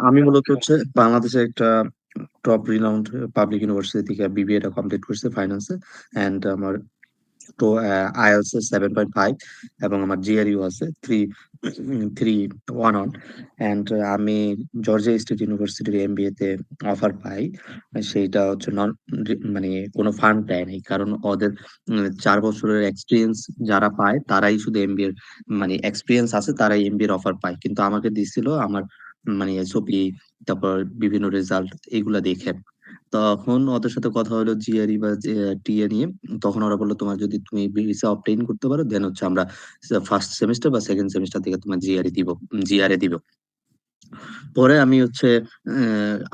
আমি মূলত হচ্ছে বাংলাদেশের একটা টপ রিনাউন্ড পাবলিক ইউনিভার্সিটি থেকে বিবিএ টা কমপ্লিট করছি ফাইন্যান্সে। অ্যান্ড আমার তো আইএলটিএস এ 7.5 এবং আমার জিআরইউ আছে 3 1 অন। অ্যান্ড আমি জর্জিয়া স্টেট ইউনিভার্সিটির এমবিএ তে অফার পাই। সেইটা হচ্ছে নন মানে কোনো ফান্ড দেয় নাই, কারণ ওদের 4 বছরের এক্সপিরিয়েন্স যারা পায় তারাই শুধু এমবিএ মানে এক্সপিরিয়েন্স আছে তারাই এমবিএ এর অফার পায়, কিন্তু আমাকে দিছিল আমার মানে এসওপি, তারপর বিভিন্ন রেজাল্ট এগুলা দেখে। তখন ওদের সাথে কথা হলো জিআরই বা টিএ নিয়ে। তখন ওরা বললো তোমার যদি তুমি ভিসা অবটেইন করতে পারো দেন হচ্ছে আমরা ফার্স্ট সেমিস্টার বা সেকেন্ড সেমিস্টার থেকে তোমার জিআরএ দিব। পরে আমি হচ্ছে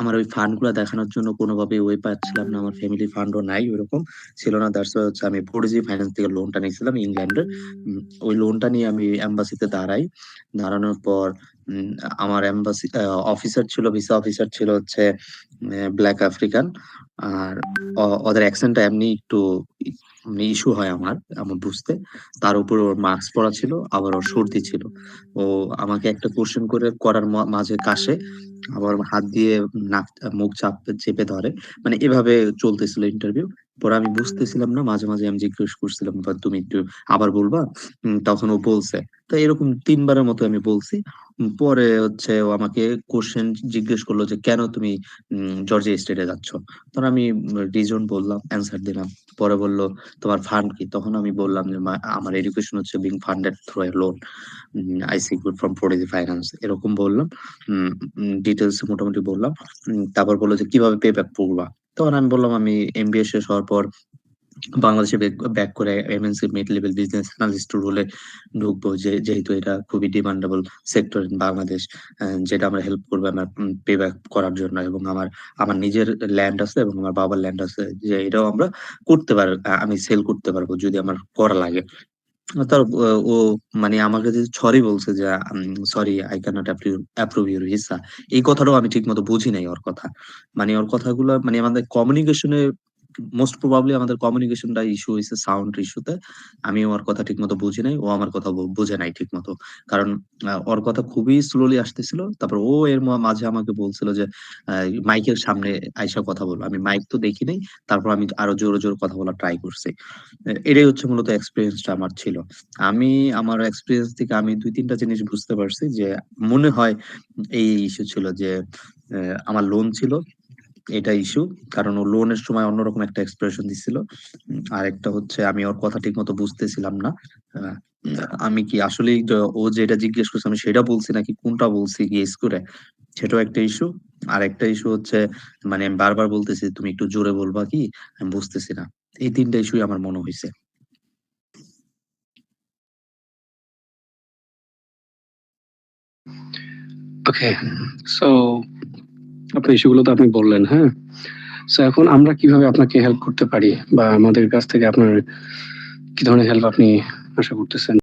আমার ওই ফান্ড গুলা দেখানোর জন্য কোনোভাবে ওয়ে পাচ্ছিলাম না, আমার ফ্যামিলি ফান্ডও নাই ওইরকম ছিল না। দ্যাটস হচ্ছে আমি ফোর্টিজি ফাইন্যান্স থেকে লোনটা নিয়েছিলাম ইংল্যান্ডের। ওই লোনটা নিয়ে আমি এম্বাসিতে দাঁড়াই। দাঁড়ানোর পর উম, আমার এম্বাসি অফিসার ছিল, ভিসা অফিসার ছিল হচ্ছে ব্ল্যাক আফ্রিকান। আর ওদের অ্যাকসেন্টটা এমনি একটু ইস্যু হয় আমার আমার বুঝতে। তার উপর ওর মাস্ক পরা ছিল, আবার ওর সর্দি ছিল। ও আমাকে একটা কোশ্চেন করার মাঝে কাশে, আবার হাত দিয়ে নাক মুখ চেপে ধরে। মানে এভাবে চলতেছিল ইন্টারভিউ। পরে আমি বুঝতেছিলাম না, মাঝে মাঝে আমি জিজ্ঞেস করছিলাম "বা তুমি একটু আবার বলবা?" তখন ও বলছে। তো এরকম 3 বারের মতো আমি বলছি। পরে হচ্ছে ও আমাকে কোশ্চেন জিজ্ঞেস করলো যে কেন তুমি জর্জিয়া স্টেটে যাচ্ছ। তখন আমি রিজন বললাম, অ্যান্সার দিলাম। পরে বলল তোমার ফান্ড কি? তখন আমি বললাম যে আমার এডুকেশন হচ্ছে being funded through a loan, I seek good from Prodigy finance, এরকম বললাম। ডিটেলস মোটামুটি বললাম। তারপর বললো যে কিভাবে পে ব্যাক করবা। তখন আমি বললাম আমি এমবিএ শেষ হওয়ার পর বাংলাদেশে ব্যাক করে MNC mid level business analyst রোলে ঢুকবো, যেহেতু এটা খুবই ডিমান্ডেবল সেক্টর ইন বাংলাদেশ। যেটা আমার হেল্প করবে আমার পে ব্যাক করার জন্য। এবং আমার আমার নিজের ল্যান্ড আছে এবং আমার বাবার ল্যান্ড আছে, যে এটাও আমরা করতে পার আমি সেল করতে পারবো যদি আমার করা লাগে। তার ও মানে আমাকে যে সরি বলছে যে sorry I cannot approve your visa. এই কথাটাও আমি ঠিক মতো বুঝি নাই ওর কথা। মানে ওর কথাগুলো মানে আমাদের কমিউনিকেশনে মোস্ট প্রবাবলি আমাদের কমিউনিকেশনটা ইস্যু হয়েছে সাউন্ড ইস্যুতে। আমি ওর কথা ঠিক মতো বুঝি নাই, ও আমার কথা বুঝে নাই ঠিক মতো। কারণ ওর কথা খুবই স্লোলি আসতেছিল। তারপর ও এর মাঝে আমাকে বলছিল যে মাইকের সামনে আইসা কথা বলবো। আমি মাইক তো দেখি নাই। তারপর আমি আরো জোরে জোরে কথা বলা ট্রাই করছি। এটাই হচ্ছে মূলত এক্সপিরিয়েন্সটা আমার ছিল। আমি আমার এক্সপিরিয়েন্স থেকে আমি 2-3টা জিনিস বুঝতে পারছি যে মনে হয় এই ইস্যু ছিল যে আমার লোন ছিল, এটা ইস্যু। কারণ ও লোনের সময় অন্যরকম একটা এক্সপ্রেশন দিছিল। আর একটা হচ্ছে আমি ওর কথা ঠিক মতো বুঝতেছিলাম না। আহ, আমি কি আসলে ও যেটা জিজ্ঞেস করছে আমি সেটা বলছি নাকি কোনটা বলছি গেস করে, সেটাও একটা ইস্যু। আর একটা ইস্যু হচ্ছে মানে আমি বারবার বলতেছি তুমি একটু জোরে বলবা কি, আমি বুঝতেছি না। এই 3টা ইস্যুই আমার মনে হয়েছে। ওকে। সো আপনার ইস্যুগুলো তো আপনি বললেন, হ্যাঁ। সো এখন আমরা কিভাবে আপনাকে হেল্প করতে পারি, বা আমাদের কাছ থেকে আপনার কি ধরনের হেল্প আপনি আশা করতেছেন?